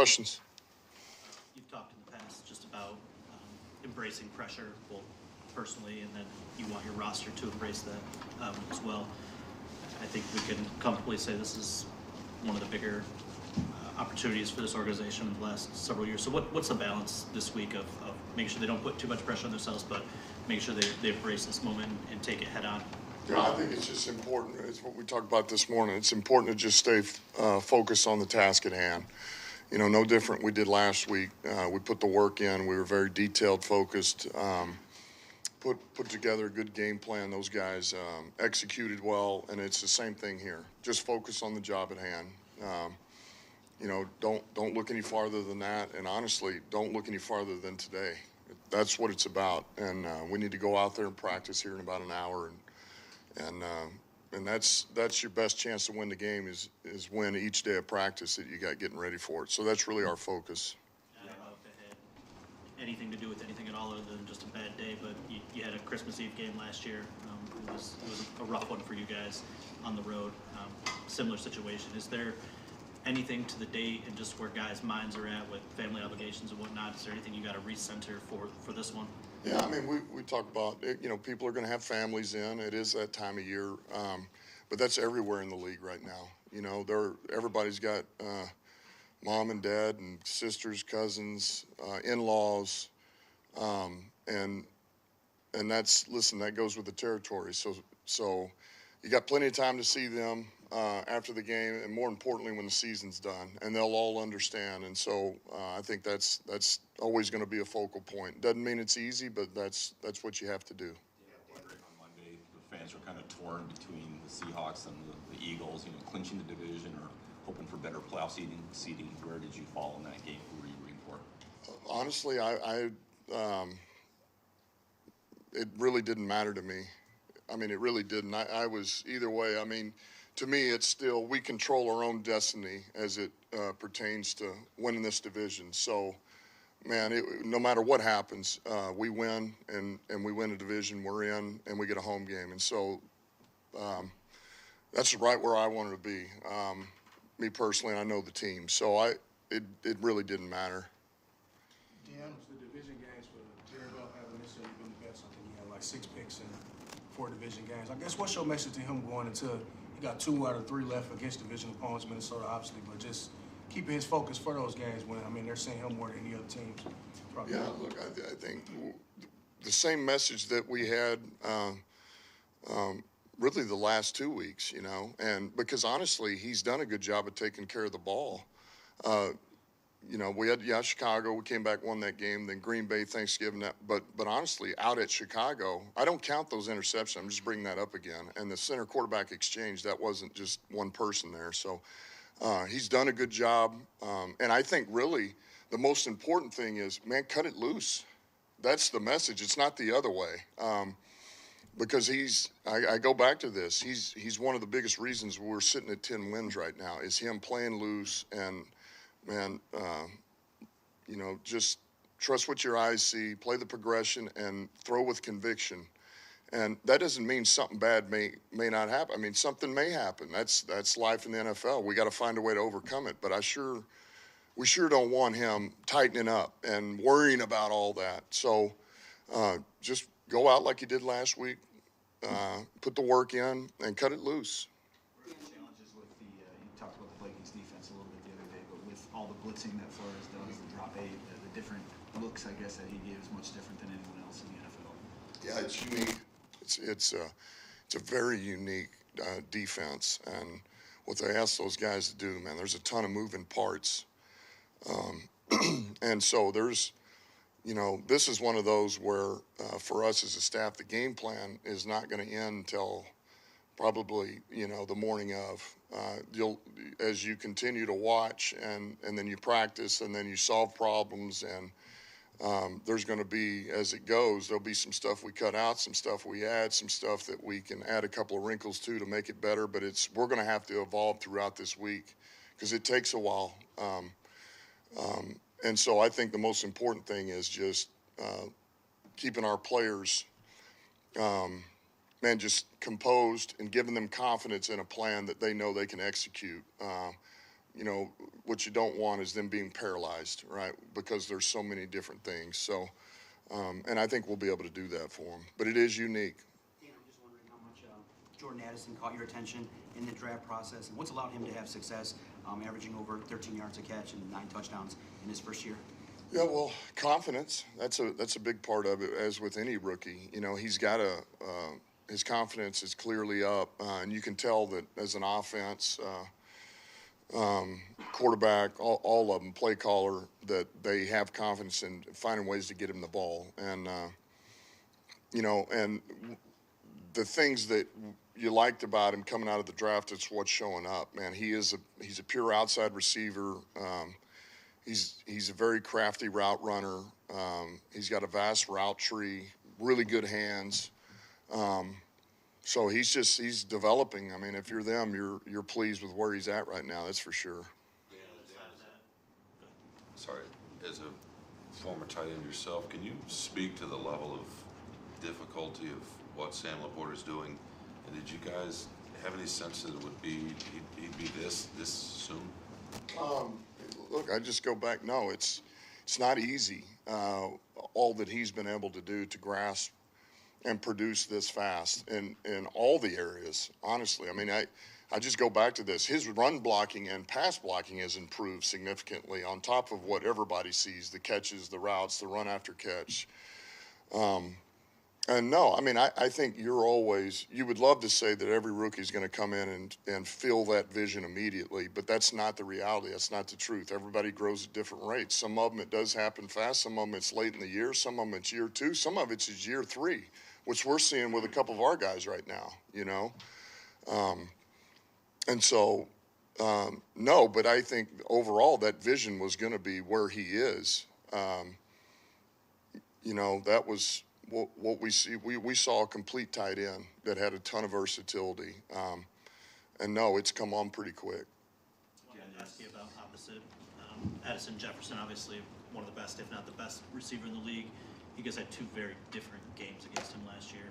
questions. You've talked in the past just about embracing pressure, both personally, and then you want your roster to embrace that as well. I think we can comfortably say this is one of the bigger opportunities for this organization in the last several years. So what's the balance this week of making sure they don't put too much pressure on themselves, but make sure they embrace this moment and take it head on? I think it's just important. It's what we talked about this morning. It's important to just stay focused on the task at hand. No different we did last week. We put the work in. We were very detailed, focused, put together a good game plan. Those guys executed well, and it's the same thing here. Just focus on the job at hand. Don't look any farther than that, and honestly, don't look any farther than today. That's what it's about, and we need to go out there and practice here in about an hour, and that's your best chance to win the game is win each day of practice that you got getting ready for it. So that's really our focus. I don't know if it had anything to do with anything at all other than just a bad day, but you had a Christmas Eve game last year. It was a rough one for you guys on the road. Similar situation. Is there anything to the date and just where guys' minds are at with family obligations and whatnot? Is there anything you got to recenter for this one? Yeah, I mean, we talk about it, people are going to have families in. It is that time of year, but that's everywhere in the league right now. Everybody's got mom and dad and sisters, cousins, in-laws, and that goes with the territory. So you got plenty of time to see them after the game, and more importantly, when the season's done, and they'll all understand. And so I think that's always going to be a focal point. Doesn't mean it's easy, but that's what you have to do. Yeah, on Monday, the fans were kind of torn between the Seahawks and the Eagles, clinching the division or hoping for better playoff seeding. Where did you fall in that game? Who were you rooting for? Honestly, it really didn't matter to me. I mean, it really didn't. I was either way. I mean, to me, it's still we control our own destiny as it pertains to winning this division. So, man, no matter what happens, we win, and we win a division we're in, and we get a home game. And so that's right where I wanted to be, me personally, and I know the team. So it really didn't matter. Dan, the division games for Jerry Bell haven't necessarily been the best. I think he had like 6 picks in 4 division games. I guess what's your message to him going into he got 2 out of 3 left against division opponents, Minnesota obviously, but just keeping his focus for those games when they're seeing him more than any other teams. Probably. Yeah, look, I think the same message that we had really the last 2 weeks, and because honestly, he's done a good job of taking care of the ball. We had Chicago. We came back, won that game. Then Green Bay, Thanksgiving. But honestly, out at Chicago, I don't count those interceptions. I'm just bringing that up again. And the center quarterback exchange, that wasn't just one person there. So he's done a good job. And I think really the most important thing is, man, cut it loose. That's the message. It's not the other way. Because I go back to this. He's one of the biggest reasons we're sitting at 10 wins right now is him playing loose and. Man, just trust what your eyes see, play the progression, and throw with conviction. And that doesn't mean something bad may not happen. I mean, something may happen. That's life in the NFL. We got to find a way to overcome it. But we sure don't want him tightening up and worrying about all that. So just go out like you did last week, put the work in, and cut it loose. Challenges with you talked about the Vikings defense a little bit the other day, but with all the blitzing that Flores does, the drop 8, the different looks, I guess, that he gives, much different than anyone else in the NFL. Yeah, it's unique. It's a very unique defense, and what they ask those guys to do, man, there's a ton of moving parts, and so there's, this is one of those where for us as a staff, the game plan is not going to end until probably, the morning of. As you continue to watch and then you practice and then you solve problems and there's going to be, as it goes, there'll be some stuff we cut out, some stuff we add, some stuff that we can add a couple of wrinkles to make it better. But we're going to have to evolve throughout this week because it takes a while. And so I think the most important thing is just keeping our players just composed and giving them confidence in a plan that they know they can execute. you know, what you don't want is them being paralyzed, right? Because there's so many different things. So, and I think we'll be able to do that for them. But it is unique. Dan, I'm just wondering how much Jordan Addison caught your attention in the draft process, and what's allowed him to have success, averaging over 13 yards a catch and 9 touchdowns in his first year? Yeah, well, confidence, that's a big part of it, as with any rookie. You know, he's got his confidence is clearly up, and you can tell that as an offense, quarterback, all of them, play caller, that they have confidence in finding ways to get him the ball. And, you know, and the things that you liked about him coming out of the draft, it's what's showing up, man. He's a pure outside receiver. He's a very crafty route runner. He's got a vast route tree, really good hands. So he's developing. I mean, if you're them, you're pleased with where he's at right now. That's for sure. Sorry, as a former tight end yourself, can you speak to the level of difficulty of what Sam Laporte is doing? And did you guys have any sense that it would be he'd be this soon? Look, I just go back. No, it's not easy. All that he's been able to do to grasp and produce this fast in all the areas. Honestly, I mean, I just go back to this. His run blocking and pass blocking has improved significantly on top of what everybody sees: the catches, the routes, the run after catch. And no, I mean, I think you would love to say that every rookie is going to come in and feel that vision immediately, but that's not the reality. That's not the truth. Everybody grows at different rates. Some of them it does happen fast. Some of them it's late in the year. Some of them it's year 2. Some of it's year 3, which we're seeing with a couple of our guys right now, you know. And so, no, but I think overall that vision was going to be where he is. You know, that was what we see. We saw a complete tight end that had a ton of versatility. And no, it's come on pretty quick. I wanted to ask you about opposite. Addison Jefferson, obviously one of the best, if not the best receiver in the league. You guys had 2 very different games against him last year.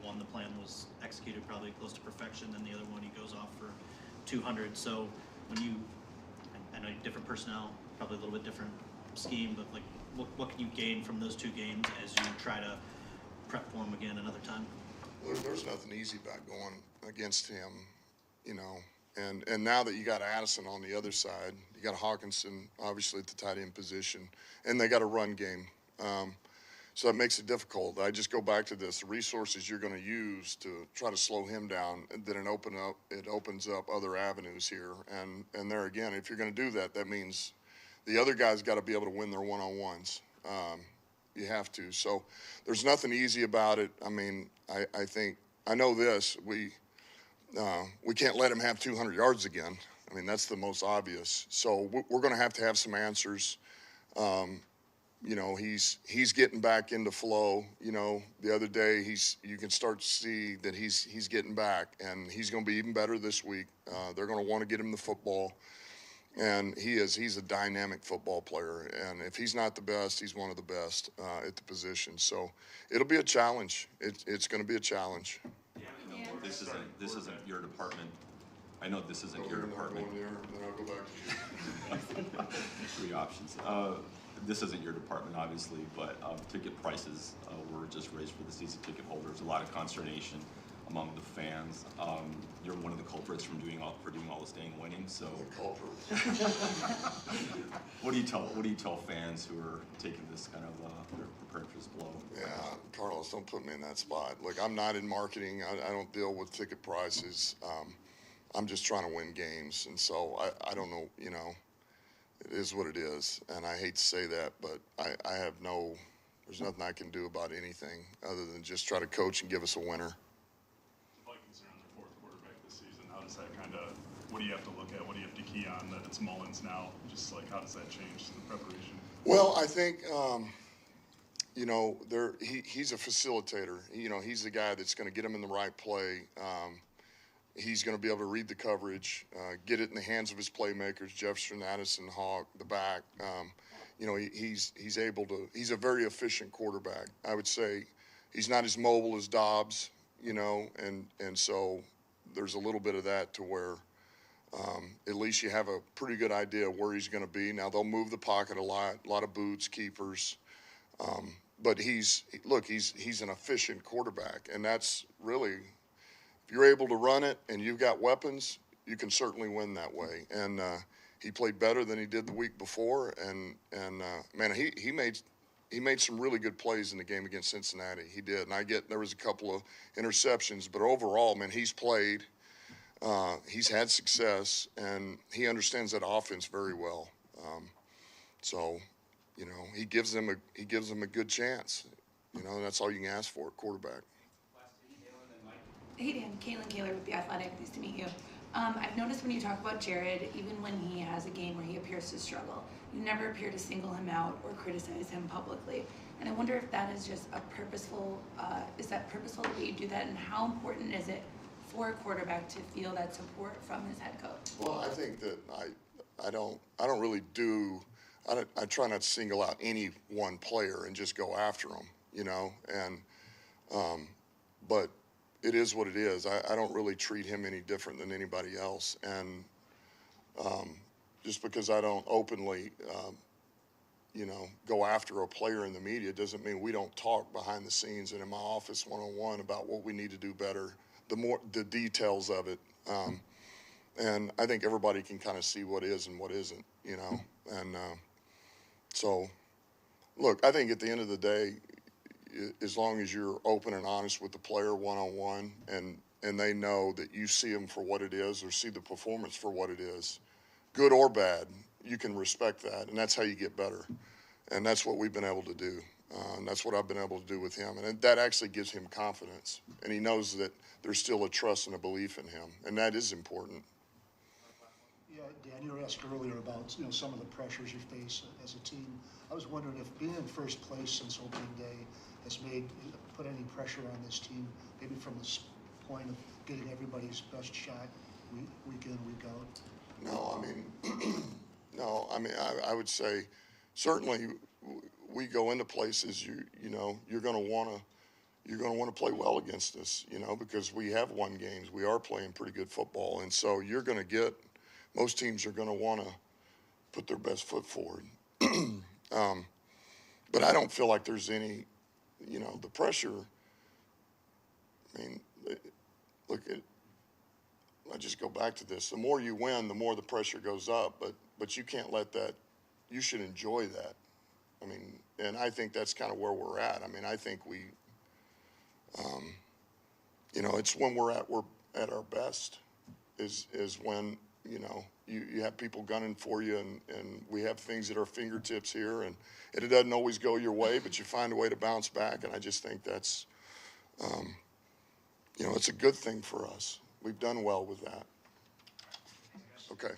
One, the plan was executed probably close to perfection, and the other one he goes off for 200. So when I know different personnel, probably a little bit different scheme, but like what can you gain from those 2 games as you try to prep for him again another time? There's nothing easy about going against him, you know. And now that you got Addison on the other side, you got Hawkinson obviously at the tight end position, and they got a run game. So that makes it difficult. I just go back to this: the resources you're going to use to try to slow him down, then it opens up other avenues here. And there again, if you're going to do that, that means the other guys got to be able to win their one-on-ones. You have to. So there's nothing easy about it. I mean, I think I know this. We can't let him have 200 yards again. I mean, that's the most obvious. So we're going to have some answers. You know, he's getting back into flow. You know, the other day you can start to see that he's getting back, and he's going to be even better this week. They're going to want to get him the football, and he's a dynamic football player. And if he's not the best, he's one of the best at the position. So it'll be a challenge. It's going to be a challenge. This isn't your department. I know this isn't your department. Then I'll go back to you. 3 options. This isn't your department, obviously, but ticket prices were just raised for the season ticket holders. A lot of consternation among the fans. You're one of the culprits for doing all the staying winning. So, what do you tell fans who are taking this kind of preparing for this blow? Yeah, Carlos, don't put me in that spot. Look, I'm not in marketing. I don't deal with ticket prices. I'm just trying to win games, and so I don't know. You know, it is what it is, and I hate to say that, but there's nothing I can do about anything other than just try to coach and give us a winner. The Vikings are on their 4th quarterback this season. How does that what do you have to look at? What do you have to key on that it's Mullins now? Just like, how does that change the preparation? Well, I think, you know, he's a facilitator. You know, he's the guy that's going to get him in the right play. He's going to be able to read the coverage, get it in the hands of his playmakers, Jefferson, Addison, Hawk, the back. You know, he's a very efficient quarterback. I would say he's not as mobile as Dobbs, you know, and so there's a little bit of that to where at least you have a pretty good idea of where he's going to be. Now they'll move the pocket a lot of boots, keepers. But he's an efficient quarterback, and that's really, if you're able to run it and you've got weapons, you can certainly win that way. And he played better than he did the week before, and man, he made some really good plays in the game against Cincinnati. He did, and there was a couple of interceptions, but overall, man, he's played. He's had success, and he understands that offense very well. So, you know, he gives them a good chance. You know, and that's all you can ask for at quarterback. Hey Dan, Caitlin Kaler with The Athletic. Nice to meet you. I've noticed when you talk about Jared, even when he has a game where he appears to struggle, you never appear to single him out or criticize him publicly. And I wonder if that is just a purposeful, is that purposeful the way you do that, and how important is it for a quarterback to feel that support from his head coach? Well, I think that I don't really do. I try not to single out any one player and just go after them, you know. And but it is what it is. I don't really treat him any different than anybody else. And just because I don't openly, you know, go after a player in the media doesn't mean we don't talk behind the scenes and in my office one-on-one about what we need to do better, the details of it. And I think everybody can kind of see what is and what isn't, you know. And so, look, I think at the end of the day, as long as you're open and honest with the player one-on-one, and they know that you see them for what it is or see the performance for what it is, good or bad, you can respect that, and that's how you get better. And that's what we've been able to do. And that's what I've been able to do with him. And that actually gives him confidence. And he knows that there's still a trust and a belief in him, and that is important. Yeah, Dan, you were asked earlier about, you know, some of the pressures you face as a team. I was wondering if being in first place since opening day has put any pressure on this team, maybe from the point of getting everybody's best shot week in, week out? No, I mean, I would say certainly we go into places you know you're going to want to play well against us, you know, because we have won games. We are playing pretty good football, and so you're going to get. Most teams are going to want to put their best foot forward. But I don't feel like there's any, you know, the pressure. I mean, look, I just go back to this. The more you win, the more the pressure goes up. But you can't let that. You should enjoy that. I mean, and I think that's kind of where we're at. I mean, I think we, you know, it's when we're at our best is when, you know, you have people gunning for you, and we have things at our fingertips here, and it doesn't always go your way, but you find a way to bounce back, and I just think that's, you know, it's a good thing for us. We've done well with that. Okay.